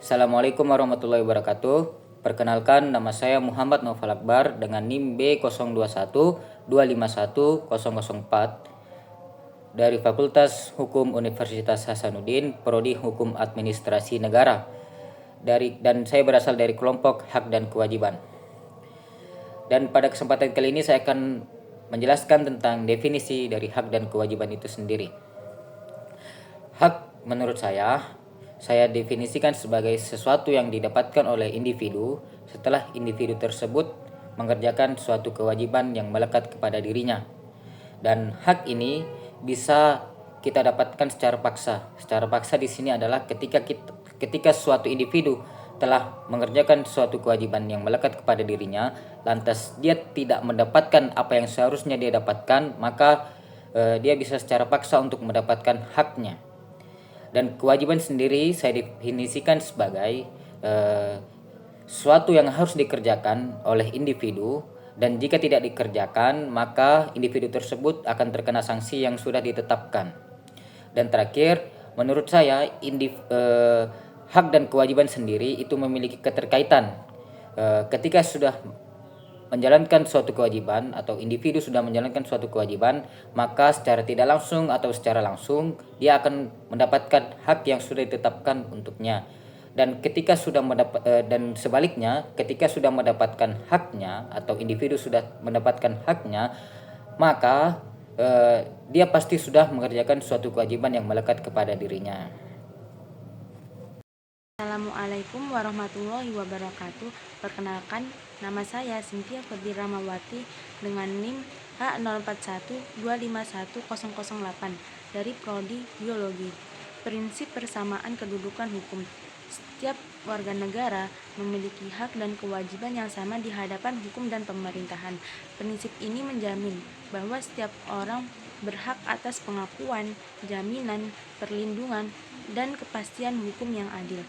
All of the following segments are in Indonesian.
Assalamualaikum warahmatullahi wabarakatuh. Perkenalkan, nama saya Muhammad Noval Akbar dengan NIM B0212511004 dari Fakultas Hukum Universitas Hasanuddin, Prodi Hukum Administrasi Negara. Dan saya berasal dari kelompok Hak dan Kewajiban. Dan pada kesempatan kali ini saya akan menjelaskan tentang definisi dari hak dan kewajiban itu sendiri. Hak menurut saya definisikan sebagai sesuatu yang didapatkan oleh individu setelah individu tersebut mengerjakan suatu kewajiban yang melekat kepada dirinya. Dan hak ini bisa kita dapatkan secara paksa. Secara paksa di sini adalah ketika suatu individu telah mengerjakan suatu kewajiban yang melekat kepada dirinya, lantas dia tidak mendapatkan apa yang seharusnya dia dapatkan, maka dia bisa secara paksa untuk mendapatkan haknya. Dan kewajiban sendiri saya definisikan sebagai suatu yang harus dikerjakan oleh individu, dan jika tidak dikerjakan maka individu tersebut akan terkena sanksi yang sudah ditetapkan. Dan terakhir, menurut saya hak dan kewajiban sendiri itu memiliki keterkaitan. Ketika sudah menjalankan suatu kewajiban atau individu sudah menjalankan suatu kewajiban, maka secara tidak langsung atau secara langsung dia akan mendapatkan hak yang sudah ditetapkan untuknya. Dan dan sebaliknya, ketika sudah mendapatkan haknya atau individu sudah mendapatkan haknya, maka dia pasti sudah mengerjakan suatu kewajiban yang melekat kepada dirinya. Assalamualaikum warahmatullahi wabarakatuh. Perkenalkan, nama saya Cynthia Febri Ramawati dengan NIM H0412511008 dari Prodi Biologi. Prinsip persamaan kedudukan hukum. Setiap warga negara memiliki hak dan kewajiban yang sama di hadapan hukum dan pemerintahan. Prinsip ini menjamin bahwa setiap orang berhak atas pengakuan, jaminan, perlindungan, dan kepastian hukum yang adil.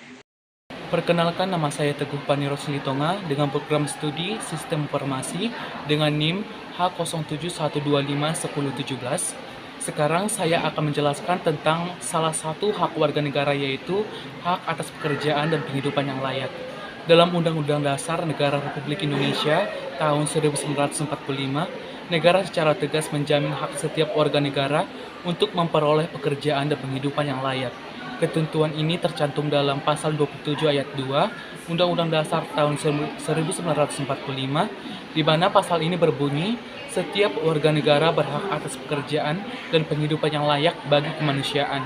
Perkenalkan, nama saya Teguh Paniro Silitonga dengan program studi Sistem Informasi dengan NIM H0712511017. Sekarang saya akan menjelaskan tentang salah satu hak warga negara, yaitu hak atas pekerjaan dan penghidupan yang layak. Dalam Undang-Undang Dasar Negara Republik Indonesia tahun 1945, negara secara tegas menjamin hak setiap warga negara untuk memperoleh pekerjaan dan penghidupan yang layak. Ketentuan ini tercantum dalam pasal 27 ayat 2 Undang-Undang Dasar tahun 1945, di mana pasal ini berbunyi, setiap warga negara berhak atas pekerjaan dan penghidupan yang layak bagi kemanusiaan.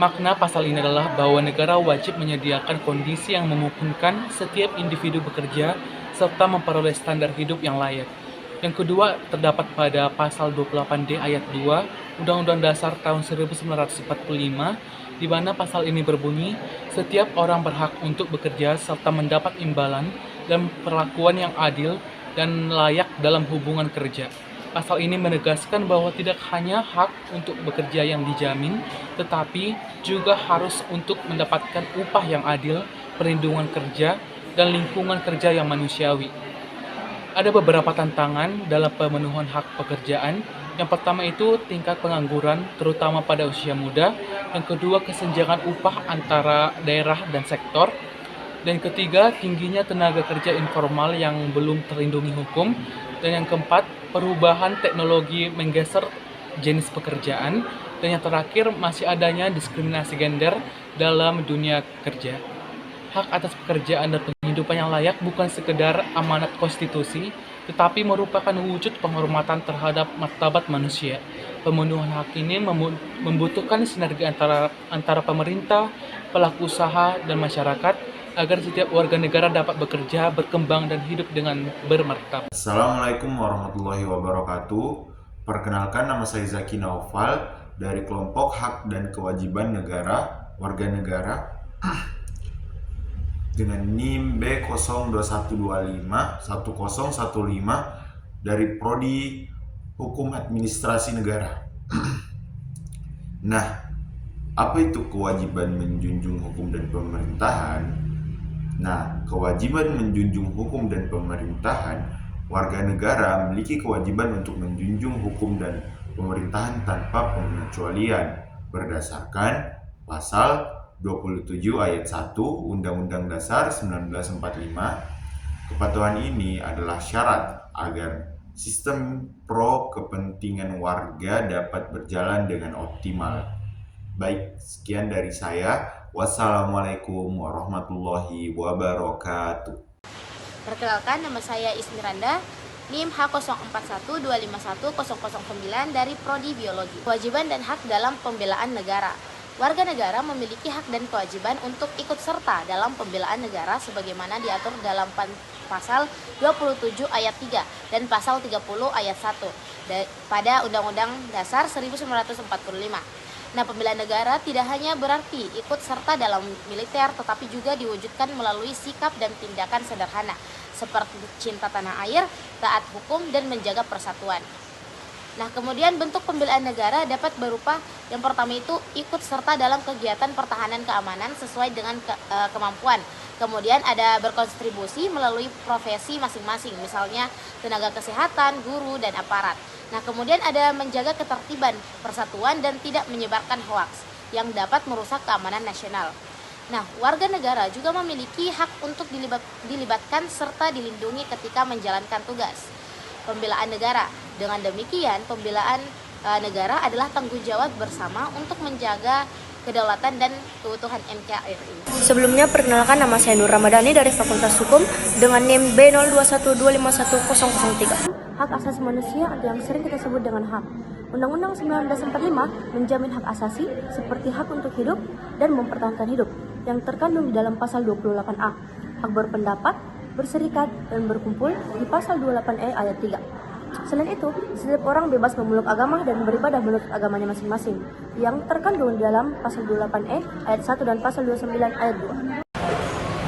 Makna pasal ini adalah bahwa negara wajib menyediakan kondisi yang memungkinkan setiap individu bekerja serta memperoleh standar hidup yang layak. Yang kedua terdapat pada pasal 28D ayat 2 Undang-Undang Dasar tahun 1945, di mana pasal ini berbunyi, setiap orang berhak untuk bekerja serta mendapat imbalan dan perlakuan yang adil dan layak dalam hubungan kerja. Pasal ini menegaskan bahwa tidak hanya hak untuk bekerja yang dijamin, tetapi juga harus untuk mendapatkan upah yang adil, perlindungan kerja, dan lingkungan kerja yang manusiawi. Ada beberapa tantangan dalam pemenuhan hak pekerjaan. Yang pertama itu tingkat pengangguran, terutama pada usia muda. Yang kedua, kesenjangan upah antara daerah dan sektor. Dan ketiga, tingginya tenaga kerja informal yang belum terlindungi hukum. Dan yang keempat, perubahan teknologi menggeser jenis pekerjaan. Dan yang terakhir, masih adanya diskriminasi gender dalam dunia kerja. Hak atas pekerjaan dan penghidupan yang layak bukan sekedar amanat konstitusi, tetapi merupakan wujud penghormatan terhadap martabat manusia. Pemenuhan hak ini membutuhkan sinergi antara pemerintah, pelaku usaha, dan masyarakat agar setiap warga negara dapat bekerja, berkembang, dan hidup dengan bermartabat. Assalamualaikum warahmatullahi wabarakatuh. Perkenalkan, nama saya Zaki Naufal dari kelompok Hak dan Kewajiban Warga Negara dengan NIM B0212511015 dari Prodi Hukum Administrasi Negara. Nah, apa itu kewajiban menjunjung hukum dan pemerintahan? Nah, kewajiban menjunjung hukum dan pemerintahan, warga negara memiliki kewajiban untuk menjunjung hukum dan pemerintahan tanpa pengecualian berdasarkan pasal 27 ayat 1 Undang-Undang Dasar 1945. Kepatuhan ini adalah syarat agar sistem pro kepentingan warga dapat berjalan dengan optimal. Baik, sekian dari saya. Wassalamualaikum warahmatullahi wabarakatuh. Perkenalkan, nama saya Ismiranda, NIM H0412510009 dari Prodi Biologi. Kewajiban dan hak dalam pembelaan negara. Warga negara memiliki hak dan kewajiban untuk ikut serta dalam pembelaan negara sebagaimana diatur dalam pasal 27 ayat 3 dan pasal 30 ayat 1 pada Undang-Undang Dasar 1945. Nah, pembelaan negara tidak hanya berarti ikut serta dalam militer, tetapi juga diwujudkan melalui sikap dan tindakan sederhana, seperti cinta tanah air, taat hukum, dan menjaga persatuan. Nah, kemudian bentuk pembelaan negara dapat berupa yang pertama itu ikut serta dalam kegiatan pertahanan keamanan sesuai dengan kemampuan. Kemudian ada berkontribusi melalui profesi masing-masing, misalnya tenaga kesehatan, guru, dan aparat. Nah, kemudian ada menjaga ketertiban, persatuan, dan tidak menyebarkan hoaks yang dapat merusak keamanan nasional. Nah, warga negara juga memiliki hak untuk dilibatkan serta dilindungi ketika menjalankan tugas pembelaan negara. Dengan demikian, pembelaan negara adalah tanggung jawab bersama untuk menjaga kedaulatan dan keutuhan NKRI. Sebelumnya, perkenalkan, nama saya Nur Ramadhani dari Fakultas Hukum dengan NIM B0212511003. Hak asasi manusia atau yang sering kita sebut dengan HAM. Undang-Undang 1945 menjamin hak asasi seperti hak untuk hidup dan mempertahankan hidup yang terkandung di dalam pasal 28A. Hak berpendapat, berserikat, dan berkumpul di pasal 28E ayat 3. Selain itu, setiap orang bebas memeluk agama dan beribadah menurut agamanya masing-masing yang terkandung di dalam pasal 28E ayat 1 dan pasal 29 ayat 2.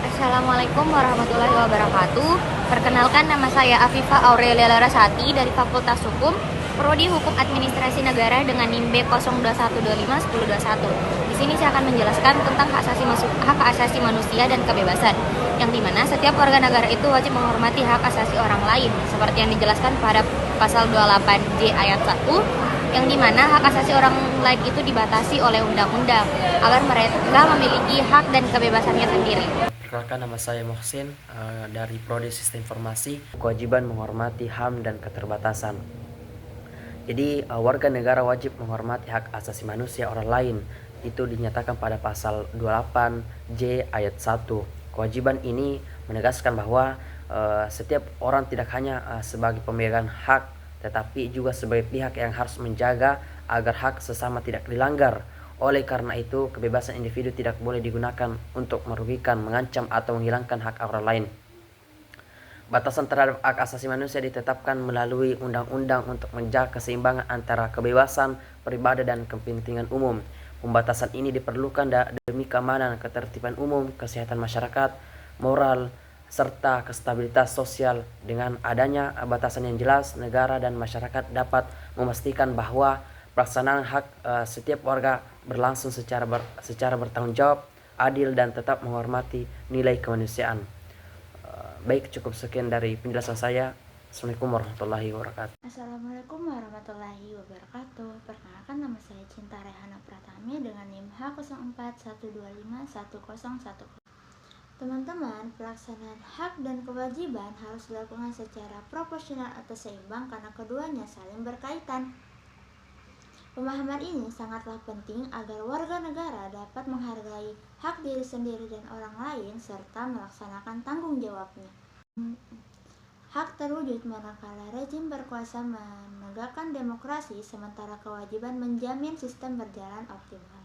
Assalamualaikum warahmatullahi wabarakatuh. Perkenalkan, nama saya Afifah Aurelia Larasati dari Fakultas Hukum, Prodi Hukum Administrasi Negara dengan NIM B012151. Di sini saya akan menjelaskan tentang hak asasi manusia dan kebebasan, yang dimana setiap warga negara itu wajib menghormati hak asasi orang lain, seperti yang dijelaskan pada pasal 28J ayat 1, yang dimana hak asasi orang lain itu dibatasi oleh undang-undang agar mereka memiliki hak dan kebebasannya sendiri. Perkenalkan, nama saya Mohsin dari Prodi Sistem Informasi. Kewajiban menghormati HAM dan keterbatasan. Jadi warga negara wajib menghormati hak asasi manusia orang lain. Itu dinyatakan pada pasal 28J ayat 1. Kewajiban ini menegaskan bahwa setiap orang tidak hanya sebagai pemegang hak, tetapi juga sebagai pihak yang harus menjaga agar hak sesama tidak dilanggar. Oleh karena itu, kebebasan individu tidak boleh digunakan untuk merugikan, mengancam, atau menghilangkan hak orang lain. Batasan terhadap hak asasi manusia ditetapkan melalui undang-undang untuk menjaga keseimbangan antara kebebasan, beribadah, dan kepentingan umum. Pembatasan ini diperlukan demi keamanan, ketertiban umum, kesehatan masyarakat, moral, serta kestabilitas sosial. Dengan adanya batasan yang jelas, negara dan masyarakat dapat memastikan bahwa pelaksanaan hak setiap warga berlangsung secara bertanggung jawab, adil, dan tetap menghormati nilai kemanusiaan. Baik, cukup sekian dari penjelasan saya. Assalamualaikum warahmatullahi wabarakatuh. Assalamualaikum warahmatullahi wabarakatuh. Perkenalkan, nama saya Cinta Rehana Pratami dengan NIM H04125101. Teman-teman, pelaksanaan hak dan kewajiban harus dilakukan secara proporsional atau seimbang karena keduanya saling berkaitan. Pemahaman ini sangatlah penting agar warga negara dapat menghargai hak diri sendiri dan orang lain serta melaksanakan tanggung jawabnya. Hak terwujud manakala rezim berkuasa menegakkan demokrasi, sementara kewajiban menjamin sistem berjalan optimal.